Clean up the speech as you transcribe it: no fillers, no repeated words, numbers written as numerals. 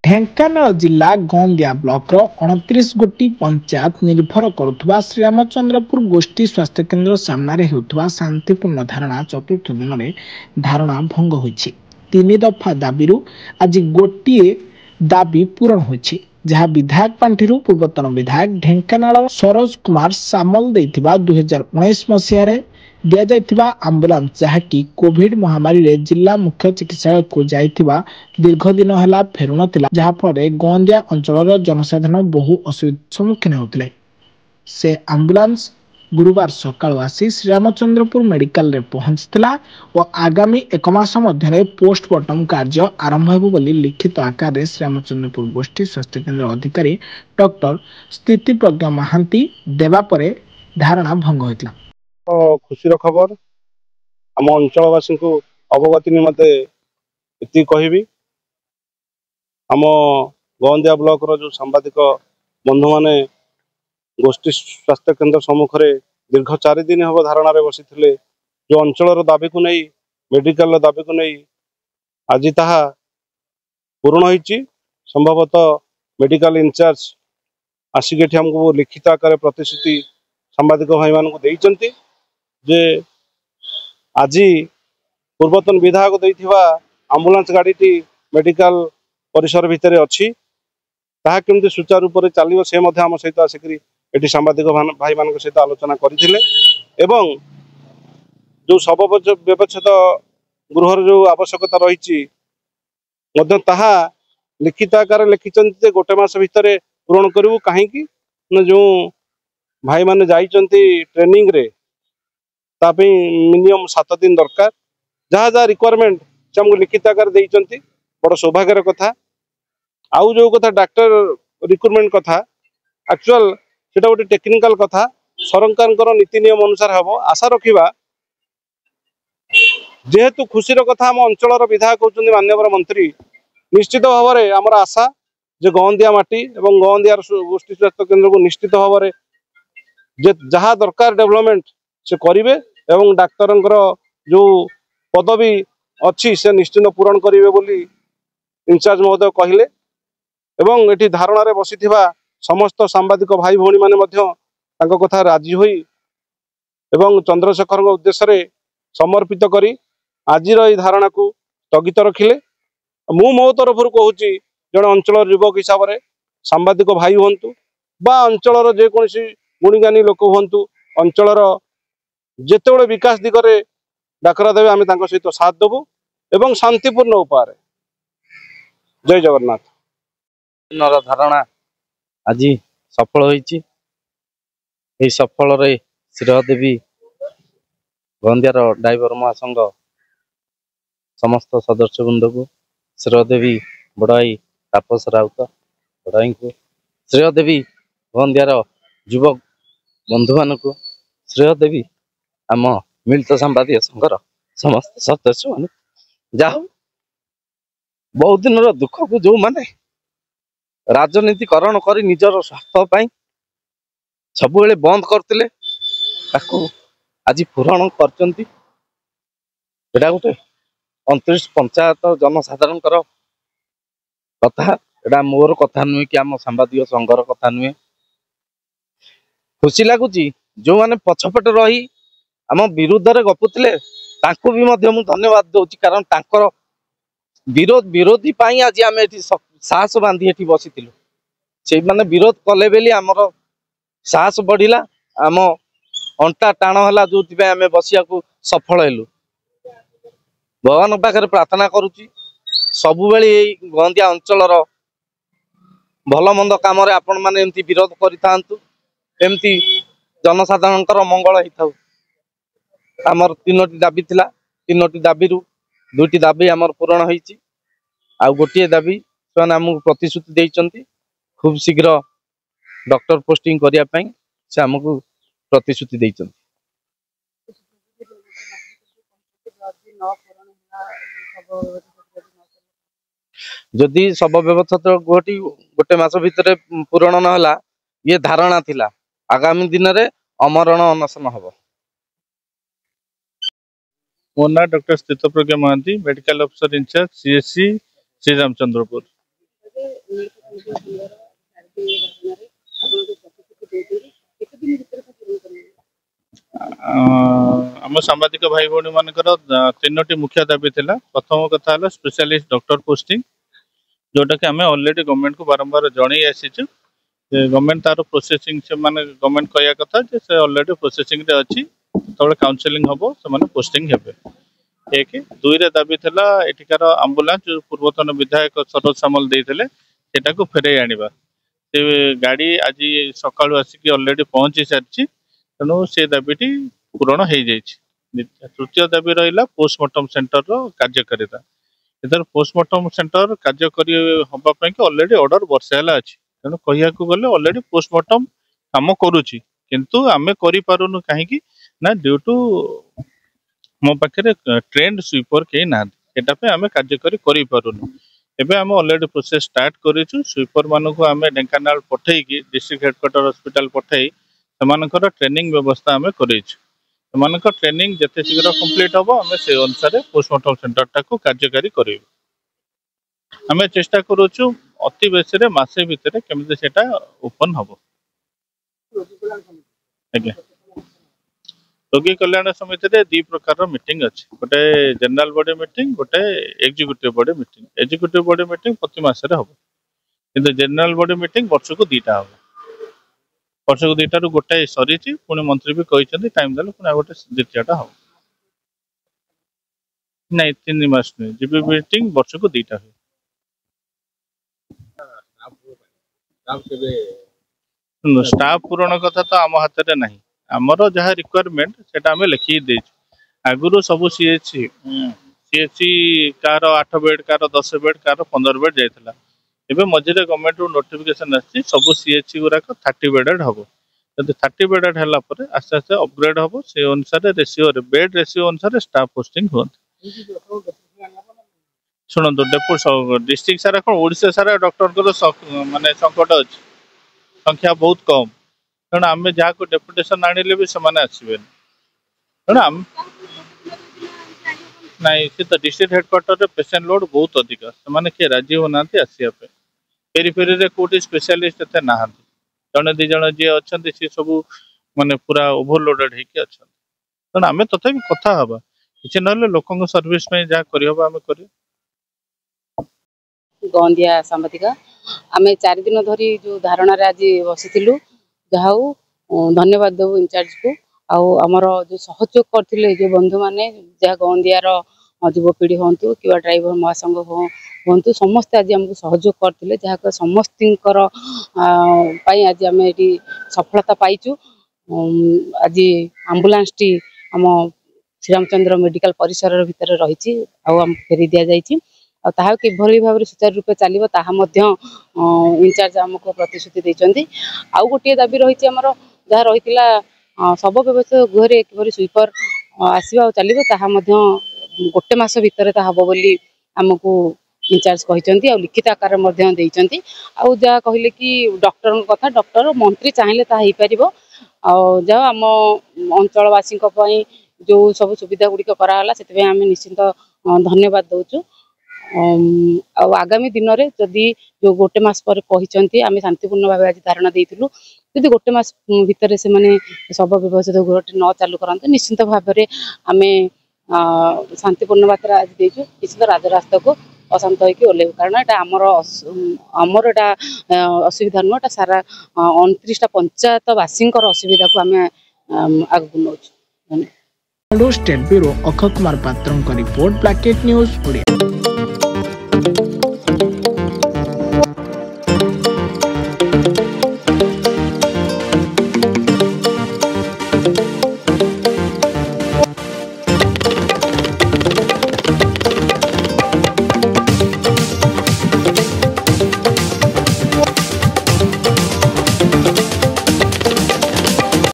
ଢେଙ୍କାନାଳ ଜିଲ୍ଲା ଗଁଦିଆ ବ୍ଲକର 29 ଗୋଟି ପଞ୍ଚାୟତ ନିର୍ଭର କରୁଥିବା ଶ୍ରୀରାମଚନ୍ଦ୍ରପୁର ଗୋଷ୍ଠୀ ସ୍ୱାସ୍ଥ୍ୟକେନ୍ଦ୍ର ସାମ୍ନାରେ ହେଉଥିବା ଶାନ୍ତିପୂର୍ଣ୍ଣ ଧାରଣା ଚତୁର୍ଥ ଦିନରେ ଧାରଣା ଭଙ୍ଗ ହୋଇଛି। 3 ଦଫା ଦାବିରୁ ଆଜି ଗୋଟିଏ ଦାବି ପୂରଣ ହୋଇଛି, ଯାହା ବିଧାୟକ ପାଣ୍ଠିରୁ ପୂର୍ବତନ ବିଧାୟକ ଢେଙ୍କାନାଳ ସରୋଜ କୁମାର ସାମଲ ଦେଇଥିବା 2019 ମସିହାରେ ଦିଆଯାଇଥିବା ଆମ୍ବୁଲାନ୍ସ, ଯାହାକି କୋଭିଡ ମହାମାରୀରେ ଜିଲ୍ଲା ମୁଖ୍ୟ ଚିକିତ୍ସାଳୟକୁ ଯାଇଥିବା ଦୀର୍ଘ ଦିନ ହେଲା ଫେରୁନଥିଲା, ଯାହାଫଳରେ ଗଁଦିଆ ଅଞ୍ଚଳର ଜନସାଧାରଣ ବହୁ ଅସୁବିଧାର ସମ୍ମୁଖୀନ ହେଉଥିଲେ। ସେ ଆମ୍ବୁଲାନ୍ସ ଗୁରୁବାର ସକାଳୁ ଆସି ଶ୍ରୀରାମଚନ୍ଦ୍ରପୁର ମେଡିକାଲରେ ପହଞ୍ଚିଥିଲା ଓ ଆଗାମୀ 1 ମାସ ମଧ୍ୟରେ ପୋଷ୍ଟମର୍ଟମ କାର୍ଯ୍ୟ ଆରମ୍ଭ ହେବ ବୋଲି ଲିଖିତ ଆକାରରେ ଶ୍ରୀରାମଚନ୍ଦ୍ରପୁର ଗୋଷ୍ଠୀ ସ୍ୱାସ୍ଥ୍ୟକେନ୍ଦ୍ର ଅଧିକାରୀ ଡକ୍ଟର ସ୍ଥିତିପ୍ରଜ୍ଞ ମହାନ୍ତି ଦେବା ପରେ ଧାରଣା ଭଙ୍ଗ ହୋଇଥିଲା। ଖୁସିର ଖବର ଆମ ଅଞ୍ଚଳବାସୀଙ୍କୁ ଅବଗତି ନିମନ୍ତେ ଏତିକି କହିବି। ଆମ ଗଁଦିଆ ବ୍ଲକର ଯେଉଁ ସାମ୍ବାଦିକ ବନ୍ଧୁମାନେ ଗୋଷ୍ଠୀ ସ୍ୱାସ୍ଥ୍ୟକେନ୍ଦ୍ର ସମ୍ମୁଖରେ ଦୀର୍ଘ 4 ଦିନ ହେବ ଧାରଣାରେ ବସିଥିଲେ, ଯେଉଁ ଅଞ୍ଚଳର ଦାବିକୁ ନେଇ, ମେଡିକାଲର ଦାବିକୁ ନେଇ, ଆଜି ତାହା ପୂରଣ ହୋଇଛି। ସମ୍ଭବତଃ ମେଡିକାଲ ଇନଚାର୍ଜ ଆସିକି ଏଠି ଆମକୁ ଲିଖିତ ଆକାରରେ ପ୍ରତିଶ୍ରୁତି ସାମ୍ବାଦିକ ଭାଇମାନଙ୍କୁ ଦେଇଛନ୍ତି ଯେ ଆଜି ପୂର୍ବତନ ବିଧାୟକ ଦେଇଥିବା ଆମ୍ବୁଲାନ୍ସ ଗାଡ଼ିଟି ମେଡିକାଲ ପରିସର ଭିତରେ ଅଛି, ତାହା କେମିତି ସୁଚାରୁ ରୂପରେ ଚାଲିବ ସେ ମଧ୍ୟ ଆମ ସହିତ ଆସିକରି ଏଠି ସାମ୍ବାଦିକ ଭାଇମାନଙ୍କ ସହିତ ଆଲୋଚନା କରିଥିଲେ। ଏବଂ ଯେଉଁ ଶବ ବ୍ୟବଚ୍ଛେଦ ଗୃହର ଯେଉଁ ଆବଶ୍ୟକତା ରହିଛି ମଧ୍ୟ ତାହା ଲିଖିତ ଆକାରରେ ଲେଖିଛନ୍ତି ଯେ 1 ମାସ ଭିତରେ ପୂରଣ କରିବୁ। କାହିଁକି ନା ଯେଉଁ ଭାଇମାନେ ଯାଇଛନ୍ତି ଟ୍ରେନିଂରେ, ତା ପାଇଁ ମିନିମମ୍ 7 ଦିନ ଦରକାର। ଯାହା ଯାହା ରିକ୍ୱାରମେଣ୍ଟ ସେ ଆମକୁ ଲିଖିତ ଆକାରରେ ଦେଇଛନ୍ତି, ବଡ଼ ସୌଭାଗ୍ୟର କଥା। ଆଉ ଯେଉଁ କଥା ଡାକ୍ତର ରିକ୍ରୁଟମେଣ୍ଟ କଥା, ଆକ୍ଚୁଆଲ ସେଟା ଗୋଟେ ଟେକ୍ନିକାଲ କଥା, ସରକାରଙ୍କର ନୀତି ନିୟମ ଅନୁସାରେ ହେବ। ଆଶା ରଖିବା, ଯେହେତୁ ଖୁସିର କଥା ଆମ ଅଞ୍ଚଳର ବିଧାୟକ ହେଉଛନ୍ତି ମାନ୍ୟବର ମନ୍ତ୍ରୀ, ନିଶ୍ଚିତ ଭାବରେ ଆମର ଆଶା ଯେ ଗଁଦିଆ ମାଟି ଏବଂ ଗଁଦିଆର ଗୋଷ୍ଠୀ ସ୍ୱାସ୍ଥ୍ୟ କେନ୍ଦ୍ରକୁ ନିଶ୍ଚିତ ଭାବରେ ଯେ ଯାହା ଦରକାର ଡେଭଲପମେଣ୍ଟ ସେ କରିବେ ଏବଂ ଡାକ୍ତରଙ୍କର ଯେଉଁ ପଦବୀ ଅଛି ସେ ନିଶ୍ଚିତ ପୂରଣ କରିବେ ବୋଲି ଇନଚାର୍ଜ ମହୋଦୟ କହିଲେ। ଏବଂ ଏଠି ଧାରଣାରେ ବସିଥିବା ସମସ୍ତ ସାମ୍ବାଦିକ ଭାଇ ଭଉଣୀମାନେ ମଧ୍ୟ ତାଙ୍କ କଥା ରାଜି ହୋଇ ଏବଂ ଚନ୍ଦ୍ରଶେଖରଙ୍କ ଉଦ୍ଦେଶ୍ୟରେ ସମର୍ପିତ କରି ଆଜିର ଏହି ଧାରଣାକୁ ସ୍ଥଗିତ ରଖିଲେ। ମୁଁ ମୋ ତରଫରୁ କହୁଛି, ଜଣେ ଅଞ୍ଚଳର ଯୁବକ ହିସାବରେ ସାମ୍ବାଦିକ ଭାଇ ହୁଅନ୍ତୁ ବା ଅଞ୍ଚଳର ଯେକୌଣସି ଗୁଣିଗାନୀ ଲୋକ ହୁଅନ୍ତୁ, ଅଞ୍ଚଳର ଯେତେବେଳେ ବିକାଶ ଦିଗରେ ଡାକରା ଦେବେ ଆମେ ତାଙ୍କ ସହିତ ସାଥ ଦେବୁ ଏବଂ ଶାନ୍ତିପୂର୍ଣ୍ଣ ଉପାୟରେ। ଜୟ ଜଗନ୍ନାଥ। ଧାରଣା ଆଜି ସଫଳ ହୋଇଛି। ଏହି ସଫଳରେ ଶ୍ରୀଦେବୀ ଗଁଦିଆର ଡ୍ରାଇଭର ମହାସଂଘ ସମସ୍ତ ସଦସ୍ୟବୃନ୍ଦକୁ, ଶ୍ରୀଦେବୀ ବଡ଼ଭାଇ ତାପସ ରାଉତ ବଡ଼ଭାଇଙ୍କୁ, ଶ୍ରୀଦେବୀ ଗଁଦିଆର ଯୁବକ ବନ୍ଧୁମାନଙ୍କୁ, ଶ୍ରୀଦେବୀ ଆମ ମିଳିତ ସାମ୍ବାଦିକ ସଂଘର ସମସ୍ତ ସଦସ୍ୟମାନେ, ଯାହା ହଉ ବହୁ ଦିନର ଦୁଃଖକୁ ଯେଉଁମାନେ ରାଜନୀତିକରଣ କରି ନିଜର ସ୍ୱାର୍ଥ ପାଇଁ ସବୁବେଳେ ବନ୍ଦ କରୁଥିଲେ, ତାକୁ ଆଜି ପୂରଣ କରିଛନ୍ତି। ଏଇଟା ଗୋଟେ 29 ପଞ୍ଚାୟତ ଜନସାଧାରଣଙ୍କର କଥା, ଏଇଟା ମୋର କଥା ନୁହେଁ କି ଆମ ସାମ୍ବାଦିକ ସଂଘର କଥା ନୁହେଁ। ଖୁସି ଲାଗୁଛି ଯେଉଁମାନେ ପଛପଟେ ରହି ଆମ ବିରୁଦ୍ଧରେ ଗପୁଥିଲେ ତାଙ୍କୁ ବି ମଧ୍ୟ ମୁଁ ଧନ୍ୟବାଦ ଦଉଛି, କାରଣ ତାଙ୍କର ବିରୋଧୀ ପାଇଁ ଆଜି ଆମେ ଏଠି ସାହସ ବାନ୍ଧି ଏଠି ବସିଥିଲୁ। ସେଇମାନେ ବିରୋଧ କଲେ ବୋଲି ଆମର ସାହସ ବଢିଲା, ଆମ ଅଣ୍ଟା ଟାଣ ହେଲା, ଯୋଉଥିପାଇଁ ଆମେ ବସିବାକୁ ସଫଳ ହେଲୁ। ଭଗବାନଙ୍କ ପାଖରେ ପ୍ରାର୍ଥନା କରୁଛି ସବୁବେଳେ ଏଇ ଗଁଦିଆ ଅଞ୍ଚଳର ଭଲ ମନ୍ଦ କାମରେ ଆପଣମାନେ ଏମିତି ବିରୋଧ କରିଥାନ୍ତୁ, ଏମିତି ଜନସାଧାରଣଙ୍କର ମଙ୍ଗଳ ହେଇଥାଉ। ଆମର 3ଟି ଦାବି ଥିଲା, 3ଟି ଦାବିରୁ 2ଟି ଦାବି ଆମର ପୂରଣ ହେଇଛି। ଆଉ ଗୋଟିଏ ଦାବି ସେମାନେ ଆମକୁ ପ୍ରତିଶ୍ରୁତି ଦେଇଛନ୍ତି, ଖୁବ୍ ଶୀଘ୍ର ଡକ୍ଟର ପୋଷ୍ଟିଂ କରିବା ପାଇଁ ସେ ଆମକୁ ପ୍ରତିଶ୍ରୁତି ଦେଇଛନ୍ତି। ଯଦି ଶବ ବ୍ୟବଚ୍ଛେଦ ଗୃହଟି 1 ମାସ ଭିତରେ ପୂରଣ ନହେଲା, ଇଏ ଧାରଣା ଥିଲା, ଆଗାମୀ ଦିନରେ ଅମରଣ ଅନଶନ ହବ। ମୋ ନାଁ doctor Sthitaprajna Mohanty, medical officer incharge CSC Sriramachandrapur. आम सांबादिक भाई भौणी मानकर 3टी मुख्य दाबी थिला। प्रथम कथा है स्पेशलिस्ट डॉक्टर पोस्टिंग, जोटा कि आम ऑलरेडी गवर्नमेंट को बारंबार जणई आसीचु। गवर्नमेंट तार प्रोसेसिंग से माने गवर्नमेंट कहया कथा जे से ऑलरेडी प्रोसेसिंग रे अछि, तबले काउंसलिंग हबो से माने पोस्टिंग हेबे। एक दुई रे दाबी थिला एटिकार एम्बुलेंस जो पूर्वतन विधायक सरोज सामल देइथिले सेटा को फेरै आनिबा। से गाड़ी आज सकाळु आसिक ऑलरेडी पहुंची सारछि, तेणु से दाबीटी पूरण हो जाए। तृतीय दाबी रहा पोस्टमार्टम सेंटर कार्यकारिता। इधर पोस्टमार्टम सेंटर कार्यकारी हाँपाई ऑलरेडी ऑर्डर वर्षे अच्छी, तेणु कह गले ऑलरेडी पोस्टमार्टम कम करुच्ची, किंतु आम करूँ कहीं ना ड्यू टू मो पाखे ट्रेंड स्वीपर कहीं ना आम कार्यकारी करूँ। एबे आम ऑलरेडी प्रोसेस स्टार्ट करूँ। स्वीपर मानक आम ढेंकानाल पठे डिस्ट्रिक्ट हेडक्वार्टर हॉस्पिटल पठे से ट्रेनिंग व्यवस्था आम कर ट्रेनिंग जिते शीघ्र कंप्लीट हम आम से अनुसार पोस्टमार्टम सेंटर टाक कार्यकारी करूँ। आम चेष्टा करुचु अति बेसी मसे भितर केमी से ओपन हम। आज्ञा रोगी कल्याण समिति रे 2 प्रकार मीटिंग अच्छी, गोटे जनरल बॉडी मीटिंग, गोटे executive body meeting. Executive body meeting प्रति मासरे हम, किंतु जनरल बॉडी मीटिंग वर्ष को 2टा हम। वर्ष को 2टा रु गोटे सरी पुणी मंत्री भी कहते टाइम देले पुणी गोटे द्वितीयटा हम। नहीं 3 मास नहीं जीबी मीटिंग वर्ष को 2टा हुए। स्टाफ पूरण कथा तो आम हाथ में नहीं, आमर जहाँ रिक्वायरमेंट से आम लिखिक देचु। आगुरी सब CHC car 8 bed, car 10 bed, car 15 bed जाइला। एबे मझे गवर्नमेंट नोटिफिकेशन आसी सब सीएचसी गुराक 30 बेडेड हम। जब 30 बेडेड है आस्ते आस्ते अपग्रेड हम, से अनुसार रेसीओ बेड रेसीओ अनुसार स्टाफ पोस्टिंग हो। शुणु डेपुट डिस्ट्रिक्ट सारा कौन ओडिशा सारा डॉक्टर माने संकट अच्छी, संख्या बहुत कम, तेणु आम जहाँ को डेपुटेशन आनिले भी से आसबे तेणु नाई सी तो डिस्ट्रिक्ट हेडक्वार्टर पेसेंट लोड बहुत अधिक, से किए राजी होना आसपे। फेरी फेरी कौटी स्पेशलिस्ट एत ना, जड़े 2 जन जी अच्छा सी सब माने पूरा ओभरलोडेड होके अच्छा, तेणु आम तथा कथा हाँ कि ना लोक सर्विस जहाँ करहब आम कर। गौंदिया सांबादिक आम 4 दिन धरी जो धारणा आज बसीलु, जहा धन्यवाद देव इंचार्ज को आमर जो सहयोग करते जो बंधु मैंने जहाँ गौंदियार युवपीढ़ी हूँ कि ड्राइवर महासंघ हूँ समस्ते आज आमको सहयोग करते, जहाँ समस्त आज आम ये सफलता पाइचु। आज आम्बुलांस टी आम श्रीरामचंद्र मेडिकल परिसर भितर रही आम फेरी दि जाइए। ताहा किभली भाव सुचारू रूपे चलो ताहा इंचार्ज आमको प्रतिश्रुति देते। आउ गोटे दाबी रही आमर जहाँ रही सब व्यवस्था गुहरे किपरि स्वीपर आसवा चलो ताहा गोटे मास भितर हम बोली आमको इंचार्ज कहते, लिखित आकार देते। आउ जहाँ कहले कि डॉक्टर कथा डॉक्टर मंत्री चाहिए ताहा हो पार। जहाँ आम अंचलवासी जो सब सुविधा गुड़िक कराला से आम निश्चिंत धन्यवाद दौचु। आगामी दिन में जदि जो गोटे मास पर कहते आम शांतिपूर्ण भाव आज धारणा देलु, जदि गोटे मास भितर से माने सब व्यवस्थित गृहटी न चालू करते निश्चिंत भाव में आम शांतिपूर्ण मात्रा आज देचु। निश्चित राजरास्ता को अशांत होकर ओल्लू, कारण यहाँ आमर एटा असुविधा नुह, सारा 29टा पंचायत वासी असुविधा को आम आगे नौ। स्टेट ब्यूरो अक्षय कुमार पात्र रिपोर्ट, ब्लैकेट न्यूज।